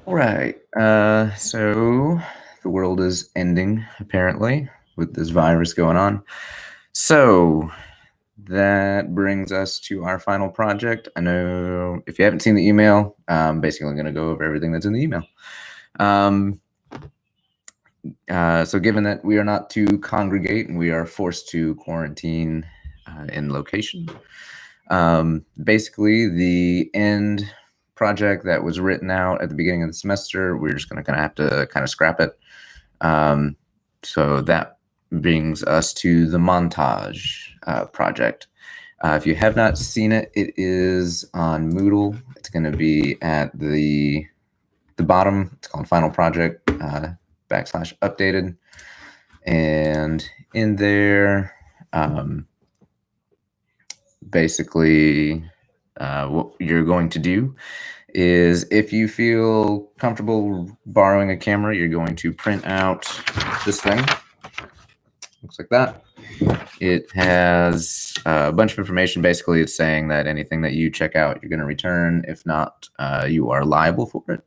All right. So the world is ending, apparently, with this virus going on. So that brings us to our final project. I know if you haven't seen the email, I'm basically going to go over everything that's in the email. Um, so given that we are not to congregate and we are forced to quarantine in location, basically the end project that was written out at the beginning of the semester, we're just going to have to kind of scrap it. So that brings us to the montage project. If you have not seen it, it is on Moodle. It's going to be at the bottom. It's called Final Project /updated, and in there, basically, what you're going to do is if you feel comfortable borrowing a camera, you're going to print out this thing. Looks like that. It has a bunch of information. Basically, it's saying that anything that you check out, you're going to return. If not, you are liable for it.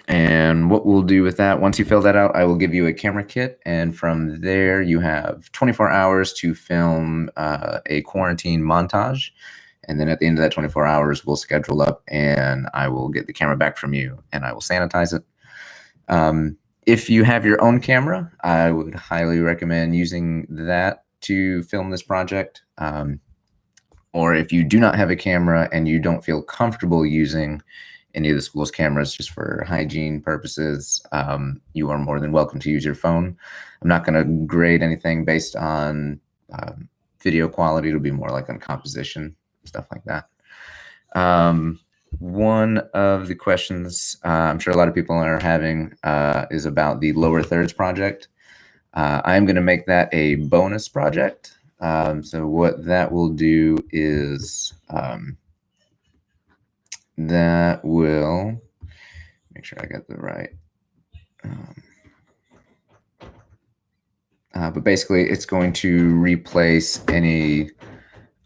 And what we'll do with that, once you fill that out, I will give you a camera kit. And from there, you have 24 hours to film a quarantine montage. And then at the end of that 24 hours, we'll schedule up and I will get the camera back from you and I will sanitize it. If you have your own camera, I would highly recommend using that to film this project. Or if you do not have a camera and you don't feel comfortable using any of the school's cameras just for hygiene purposes, you are more than welcome to use your phone. I'm not going to grade anything based on video quality. It'll be more like on composition, stuff like that. One of the questions I'm sure a lot of people are having is about the lower thirds project. I'm going to make that a bonus project. So what that will do is that will make sure I got the right. But basically, it's going to replace any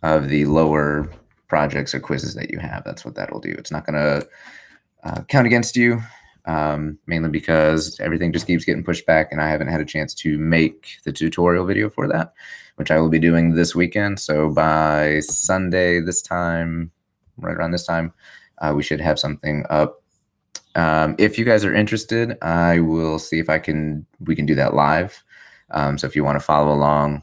of the lower projects or quizzes that you have. That's what that'll do. It's not going to count against you, mainly because everything just keeps getting pushed back, and I haven't had a chance to make the tutorial video for that, which I will be doing this weekend. So by Sunday, this time, right around this time, we should have something up. If you guys are interested, I will see if we can do that live. So if you want to follow along,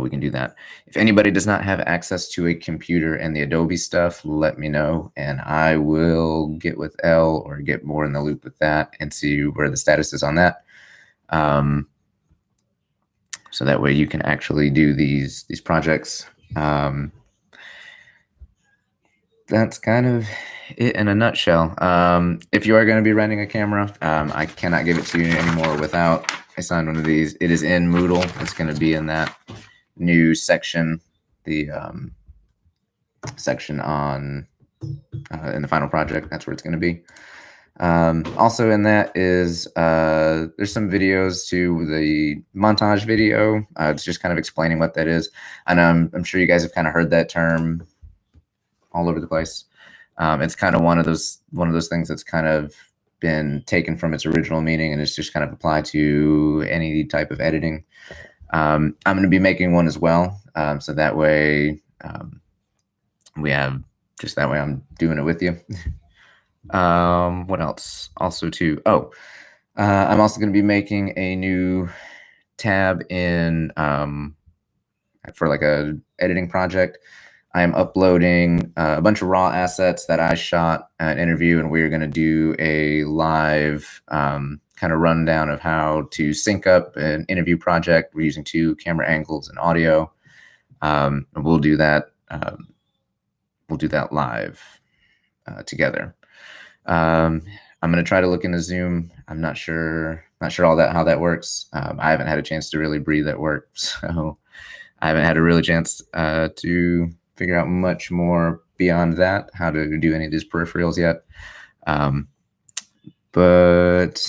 we can do that. If anybody does not have access to a computer and the Adobe stuff, let me know, and I will get with Elle or get more in the loop with that and see where the status is on that. So that way you can actually do these projects. That's kind of it in a nutshell. If you are going to be renting a camera, I cannot give it to you anymore without I signed one of these. It is in Moodle. It's going to be in that new section, the section on in the final project. That's where it's going to be. Also in that is there's some videos to the montage video. It's just kind of explaining what that is. And I'm sure you guys have kind of heard that term all over the place. It's kind of one of those things that's kind of been taken from its original meaning and it's just kind of applied to any type of editing. I'm going to be making one as well, so that way we have just that way I'm doing it with you. What else? Also, too. I'm also going to be making a new tab in for like a editing project. I am uploading a bunch of raw assets that I shot an interview, and we're going to do a live kind of rundown of how to sync up an interview project. We're using 2 camera angles and audio. And we'll do that. We'll do that live together. I'm going to try to look into Zoom. I'm not sure all that how that works. I haven't had a chance to really breathe at work, so I haven't had a really chance to figure out much more beyond that, how to do any of these peripherals yet. But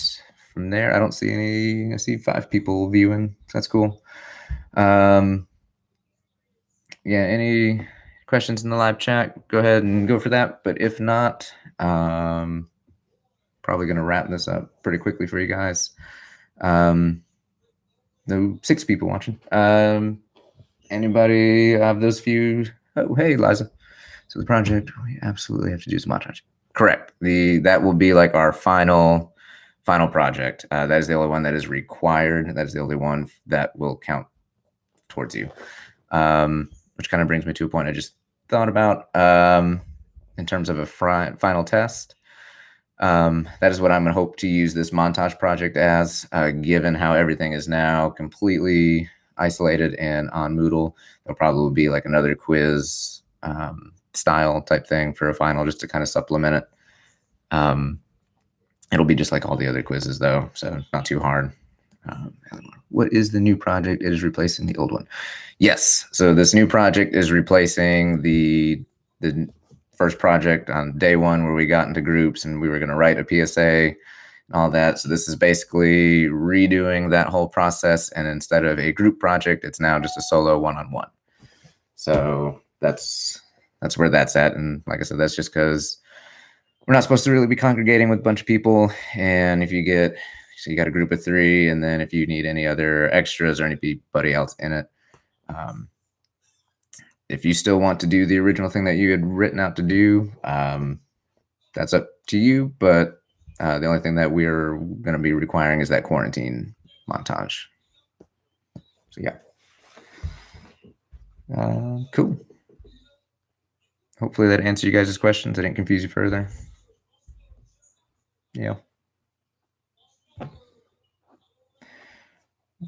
from there, I don't see any. I see 5 people viewing, so that's cool. Yeah, any questions in the live chat, go ahead and go for that. But if not, probably going to wrap this up pretty quickly for you guys. No, 6 people watching. Anybody of those few? Oh, hey, Liza. So the project, we absolutely have to do some montage. Correct. That will be like our final project. That is the only one that is required. That is the only one that will count towards you. Which kind of brings me to a point I just thought about in terms of a final test. That is what I'm going to hope to use this montage project as, given how everything is now completely isolated and on Moodle. There'll probably be like another quiz style type thing for a final just to kind of supplement it. It'll be just like all the other quizzes though, so not too hard. What is the new project? It is replacing the old one. Yes, so this new project is replacing the first project on day 1 where we got into groups and we were going to write a PSA and all that. So this is basically redoing that whole process, and instead of a group project, it's now just a solo one-on-one. So that's where that's at. And like I said, that's just because we're not supposed to really be congregating with a bunch of people. And if you got a group of 3, and then if you need any other extras or anybody else in it, if you still want to do the original thing that you had written out to do, that's up to you. But the only thing that we're going to be requiring is that quarantine montage. So yeah. Cool. Hopefully that answered you guys' questions. I didn't confuse you further. Yeah.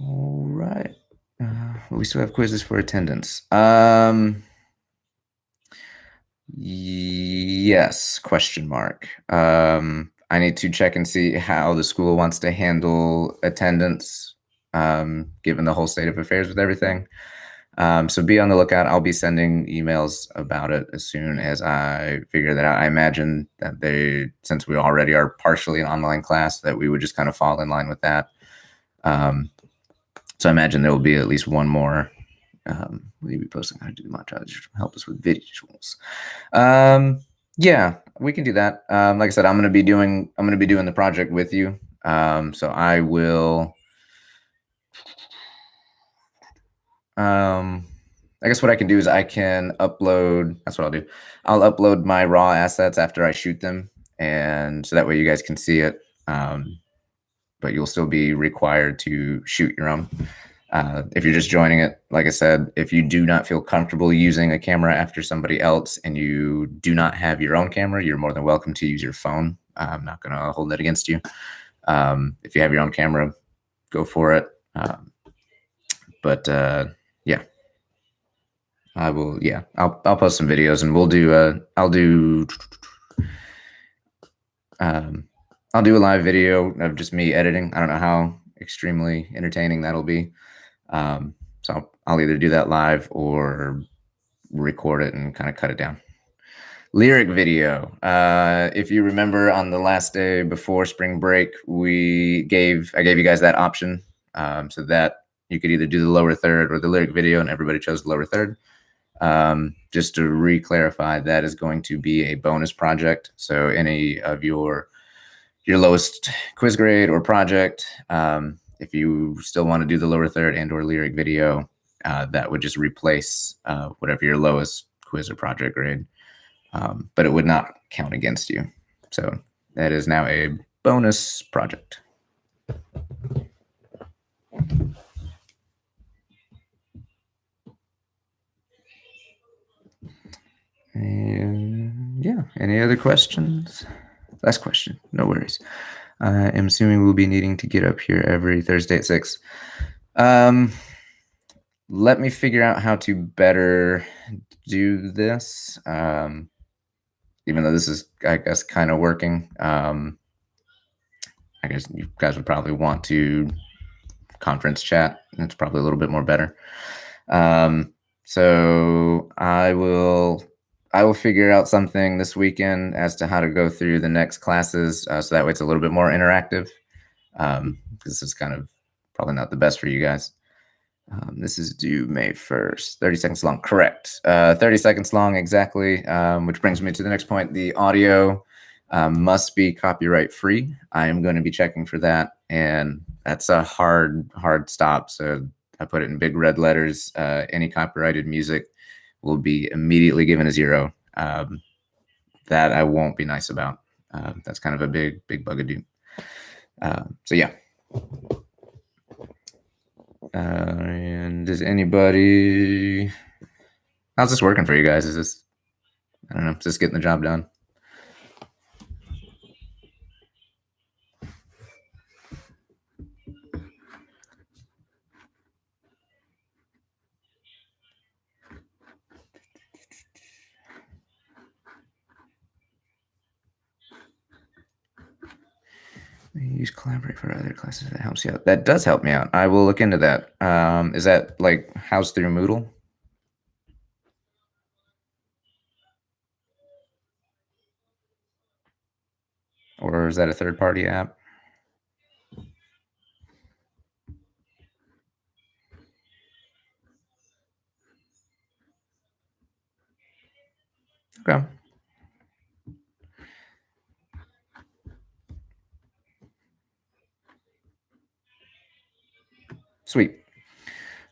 All right. We still have quizzes for attendance. Yes, question mark. I need to check and see how the school wants to handle attendance, given the whole state of affairs with everything. So be on the lookout. I'll be sending emails about it as soon as I figure that out. I imagine that since we already are partially an online class, that we would just kind of fall in line with that. So I imagine there will be at least one more. We'll be posting how to do the montage to help us with visuals. Yeah, we can do that. Like I said, I'm going to be doing the project with you. So I will. I guess what I can do is I can upload. That's what I'll do. I'll upload my raw assets after I shoot them, and so that way you guys can see it. But you'll still be required to shoot your own. If you're just joining it, like I said, if you do not feel comfortable using a camera after somebody else and you do not have your own camera, you're more than welcome to use your phone. I'm not going to hold that against you. If you have your own camera, go for it. But yeah, I will. Yeah, I'll post some videos and we'll do. I'll do a live video of just me editing. I don't know how extremely entertaining that'll be. So I'll either do that live or record it and kind of cut it down. Lyric video. If you remember, on the last day before spring break, I gave you guys that option, so that you could either do the lower third or the lyric video, and everybody chose the lower third. Just to re-clarify, that is going to be a bonus project. So any of your lowest quiz grade or project, if you still want to do the lower third and or lyric video, that would just replace whatever your lowest quiz or project grade. But it would not count against you. So that is now a bonus project. And yeah, any other questions? Last question, no worries. I am assuming we'll be needing to get up here every Thursday at 6. Let me figure out how to better do this. Even though this is, I guess, kind of working. I guess you guys would probably want to conference chat. It's probably a little bit more better. So I will figure out something this weekend as to how to go through the next classes, so that way it's a little bit more interactive. This is kind of probably not the best for you guys. This is due May 1st. 30 seconds long. Correct. 30 seconds long exactly, which brings me to the next point. The audio must be copyright free. I am going to be checking for that, and that's a hard stop. So I put it in big red letters. Any copyrighted music will be immediately given a 0. That I won't be nice about. That's kind of a big bugaboo. So yeah. And does anybody? How's this working for you guys? Is this? I don't know. Is this getting the job done? Use Collaborate for other classes. That helps you out. That does help me out. I will look into that. Is that like housed through Moodle? Or is that a third-party app? Okay. Sweet.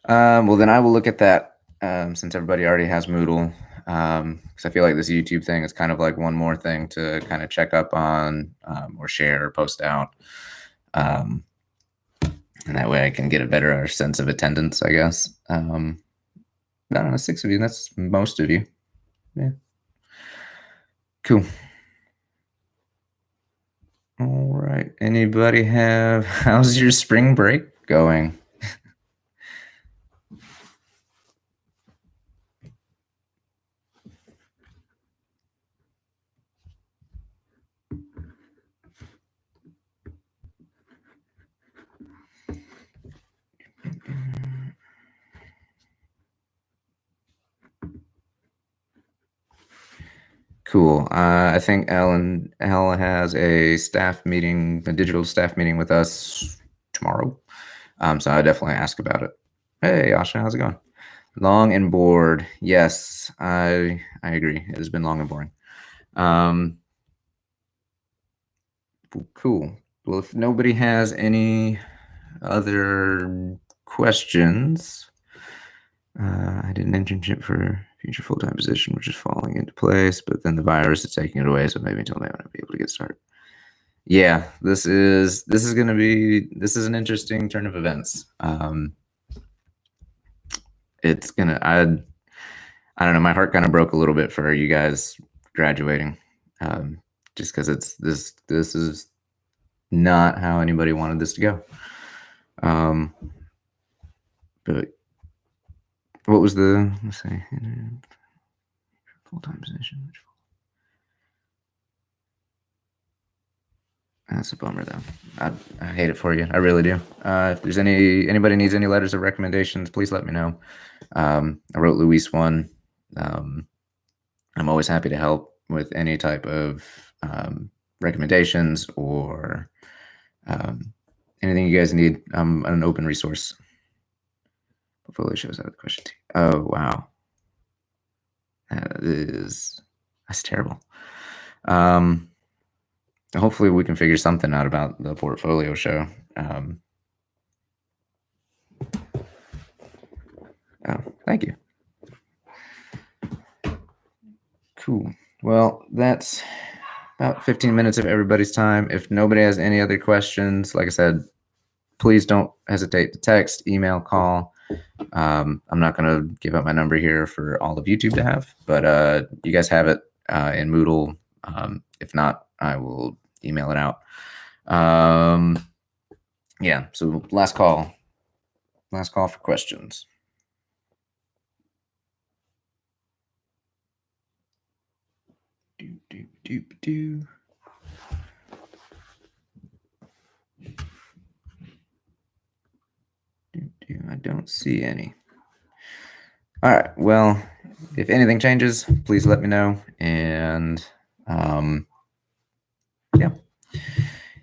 Well, then I will look at that since everybody already has Moodle. Because I feel like this YouTube thing is kind of like one more thing to kind of check up on or share or post out. And that way I can get a better sense of attendance, I guess. I don't know, 6 of you, that's most of you. Yeah. Cool. All right. Anybody have, how's your spring break going? Cool. I think Ellen has a staff meeting, a digital staff meeting with us tomorrow. So I definitely ask about it. Hey, Asha, how's it going? Long and bored. Yes, I agree. It has been long and boring. Cool. Well, if nobody has any other questions, I did an internship for future full-time position, which is falling into place, but then the virus is taking it away, so maybe until then I won't be able to get started. Yeah, this is an interesting turn of events. It's gonna I don't know, my heart kind of broke a little bit for you guys graduating, just because it's this is not how anybody wanted this to go. But what was the, let's see, full-time position? That's a bummer, though. I hate it for you. I really do. If there's anybody needs any letters of recommendations, please let me know. I wrote Luis one. I'm always happy to help with any type of recommendations or anything you guys need. I'm an open resource. Portfolio shows out of the question. Oh, wow. That's terrible. Hopefully we can figure something out about the portfolio show. Oh, thank you. Cool. Well, that's about 15 minutes of everybody's time. If nobody has any other questions, like I said, please don't hesitate to text, email, call. I'm not going to give out my number here for all of YouTube to have, but you guys have it in Moodle. If not, I will email it out. Yeah, so last call for questions. I don't see any. All right, well, if anything changes, please let me know. And yeah,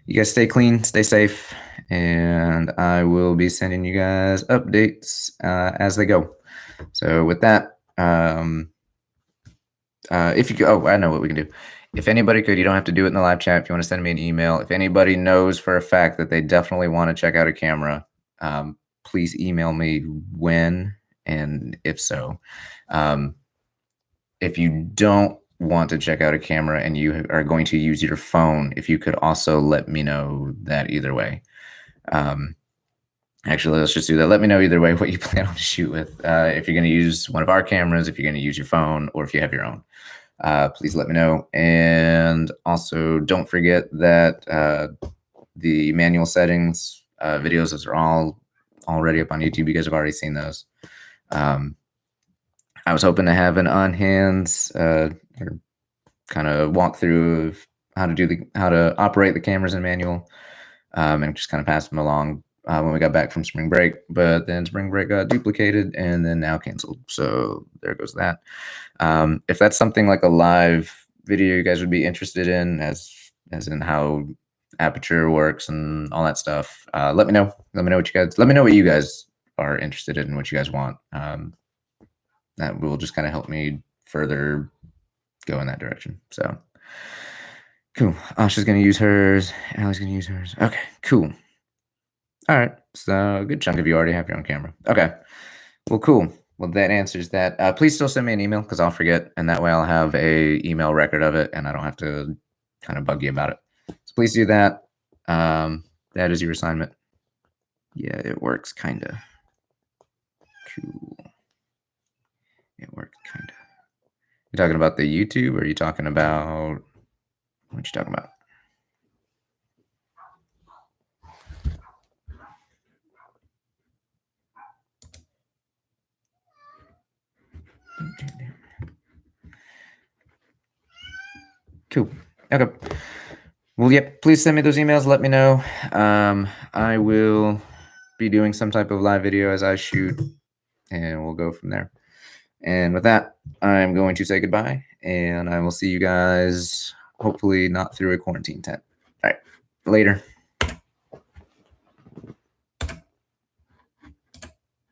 you guys stay clean, stay safe, and I will be sending you guys updates as they go. So with that, if you could, oh, I know what we can do. If anybody could, you don't have to do it in the live chat. If you want to send me an email, if anybody knows for a fact that they definitely want to check out a camera, please email me when and if so. If you don't want to check out a camera and you are going to use your phone, if you could also let me know that either way. Actually, let's just do that. Let me know either way what you plan on to shoot with. If you're going to use one of our cameras, if you're going to use your phone, or if you have your own. Please let me know. And also, don't forget that the manual settings videos, those are all already up on YouTube. You guys have already seen those. I was hoping to have an on hands or kind of walkthrough of how to operate the cameras in manual, and just kind of pass them along when we got back from spring break. But then spring break got duplicated and then now canceled. So there goes that. If that's something like a live video you guys would be interested in, as in how aperture works and all that stuff, let me know. Let me know what you guys are interested in, what you guys want. That will just kind of help me further go in that direction. So cool. Asha's gonna use hers. Allie's gonna use hers. Okay, cool. All right. So a good chunk of you already have your own camera. Okay. Well, cool. Well, that answers that. Please still send me an email because I'll forget, and that way I'll have a email record of it, and I don't have to kind of bug you about it. So please do that. That is your assignment. Yeah, it works kind of. Cool. It works kind of. You talking about the YouTube, or are you talking about what you talking about? Cool. Okay. Well, yep. Please send me those emails. Let me know. I will be doing some type of live video as I shoot, and we'll go from there. And with that, I'm going to say goodbye, and I will see you guys hopefully not through a quarantine tent. All right. Later.